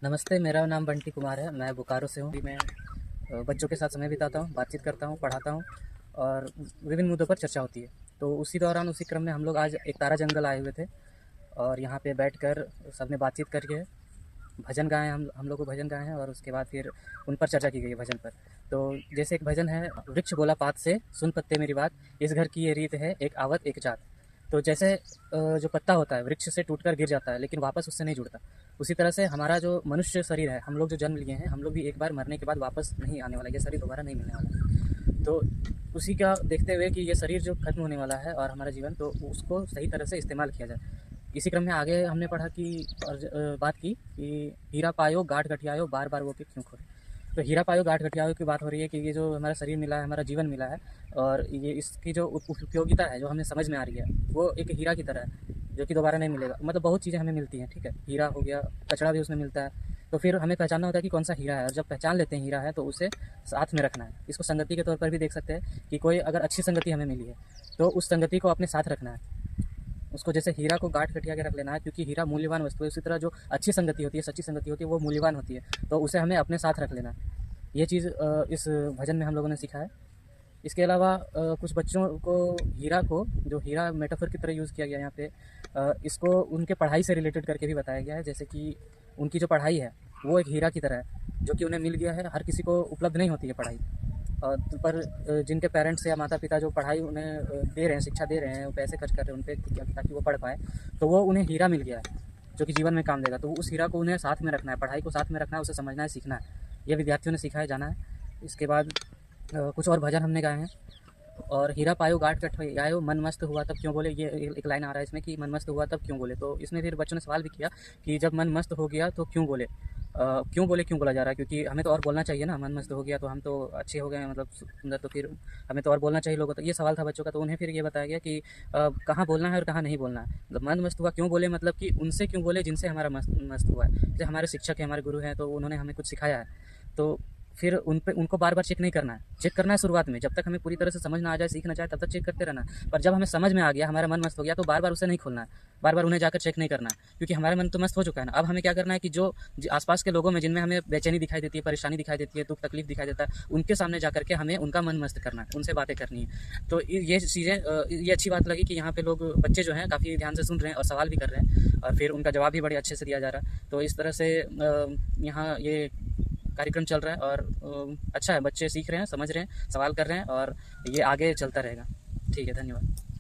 नमस्ते, मेरा नाम बंटी कुमार है। मैं बोकारो से हूँ। मैं बच्चों के साथ समय बिताता हूँ, बातचीत करता हूँ, पढ़ाता हूँ और विभिन्न मुद्दों पर चर्चा होती है। तो उसी दौरान उसी क्रम में हम लोग आज एक तारा जंगल आए हुए थे और यहाँ पे बैठकर सबने बातचीत करके भजन गाए। हम लोग को भजन गाए हैं और उसके बाद फिर उन पर चर्चा की गई है भजन पर। तो जैसे एक भजन है, वृक्ष बोला पात से, सुन पत्ते मेरी बात, इस घर की ये रीत है, एक आवत एक जात। तो जैसे जो पत्ता होता है वृक्ष से टूटकर गिर जाता है लेकिन वापस उससे नहीं जुड़ता, उसी तरह से हमारा जो मनुष्य शरीर है, हम लोग जो जन्म लिए हैं, हम लोग भी एक बार मरने के बाद वापस नहीं आने वाला, ये शरीर दोबारा नहीं मिलने वाला है। तो उसी का देखते हुए कि ये शरीर जो खत्म होने वाला है और हमारा जीवन, तो उसको सही तरह से इस्तेमाल किया जाए। इसी क्रम में आगे हमने पढ़ा कि और बात की कि हीरा पायो गांठ गठियायो, बार बार वो के क्यों खोए। तो हीरा पायो गांठ गठियायो की बात हो रही है कि ये जो हमारा शरीर मिला है, हमारा जीवन मिला है, और ये इसकी जो उपयोगिता है, जो हमें समझ में आ रही है, वो एक हीरा की तरह है जो कि दोबारा नहीं मिलेगा। मतलब बहुत चीज़ें हमें मिलती हैं, ठीक है, हीरा हो गया, कचरा भी उसमें मिलता है। तो फिर हमें पहचानना होता है कि कौन सा हीरा है, और जब पहचान लेते हैं हीरा है तो उसे साथ में रखना है। इसको संगति के तौर पर भी देख सकते हैं कि कोई अगर अच्छी संगति हमें मिली है तो उस संगति को अपने साथ रखना है। उसको जैसे हीरा को गांठ गठिया के रख लेना है, क्योंकि हीरा मूल्यवान वस्तु है। उसी तरह जो अच्छी संगति होती है, सच्ची संगति होती है, वो मूल्यवान होती है, तो उसे हमें अपने साथ रख लेना है। ये चीज़ इस भजन में हम लोगों ने सीखा है। इसके अलावा कुछ बच्चों को हीरा को, जो हीरा मेटाफर की तरह यूज़ किया गया यहाँ पे, इसको उनके पढ़ाई से रिलेटेड करके भी बताया गया है। जैसे कि उनकी जो पढ़ाई है वो एक हीरा की तरह है जो कि उन्हें मिल गया है। हर किसी को उपलब्ध नहीं होती है पढ़ाई, पर जिनके पेरेंट्स या माता पिता जो पढ़ाई उन्हें दे रहे हैं, शिक्षा दे रहे हैं, वो पैसे खर्च कर रहे हैं उन पर ताकि वो पढ़ पाएँ, तो वो उन्हें हीरा मिल गया है जो कि जीवन में काम देगा। तो उस हीरा को उन्हें साथ में रखना है, पढ़ाई को साथ में रखना है, उसे समझना है, सीखना है। ये विद्यार्थियों ने सीखा है, जाना है। इसके बाद कुछ और भजन हमने गाए हैं। और हीरा पायो गांठ गठियायो, मन मस्त हुआ तब क्यों बोले, ये एक लाइन आ रहा है इसमें कि मन मस्त हुआ तब क्यों बोले। तो इसमें फिर बच्चों ने सवाल भी किया कि जब मन मस्त हो गया तो क्यों बोले। क्यों बोले, क्यों बोला जा रहा है, क्योंकि हमें तो और बोलना चाहिए ना। मन मस्त हो गया तो हम तो अच्छे हो गए, मतलब सुंदर, तो फिर हमें तो और बोलना चाहिए लोगों। तो ये सवाल था बच्चों का। तो उन्हें फिर ये बताया गया कि कहाँ बोलना है और कहाँ नहीं बोलना है। मतलब मन मस्त हुआ क्यों बोले, मतलब कि उनसे क्यों बोले जिनसे हमारा मस्त हुआ है। जैसे हमारे शिक्षक हैं, हमारे गुरु हैं, तो उन्होंने हमें कुछ सिखाया है, तो फिर उनको बार बार चेक नहीं करना है। चेक करना है शुरुआत में, जब तक हमें पूरी तरह से समझ ना आ जाए, सीख ना जाए, तब तक चेक करते रहना है। पर जब हमें समझ में आ गया, हमारा मन मस्त हो गया, तो बार बार उसे नहीं खोलना है, बार बार उन्हें जाकर चेक नहीं करना है, क्योंकि हमारा मन तो मस्त हो चुका है ना। अब हमें क्या करना है कि जो आसपास के लोगों में जिनमें हमें बेचैनी दिखाई देती है, परेशानी दिखाई देती है, दुख तकलीफ दिखाई देता है, उनके सामने जाकर के हमें उनका मन मस्त करना है, उनसे बातें करनी है। तो ये चीज़ें, ये अच्छी बात लगी कि यहाँ पे लोग, बच्चे जो हैं, काफ़ी ध्यान से सुन रहे हैं और सवाल भी कर रहे हैं, और फिर उनका जवाब भी बड़े अच्छे से दिया जा रहा है। तो इस तरह से यहाँ ये कार्यक्रम चल रहा है और अच्छा है। बच्चे सीख रहे हैं, समझ रहे हैं, सवाल कर रहे हैं, और ये आगे चलता रहेगा। ठीक है, धन्यवाद।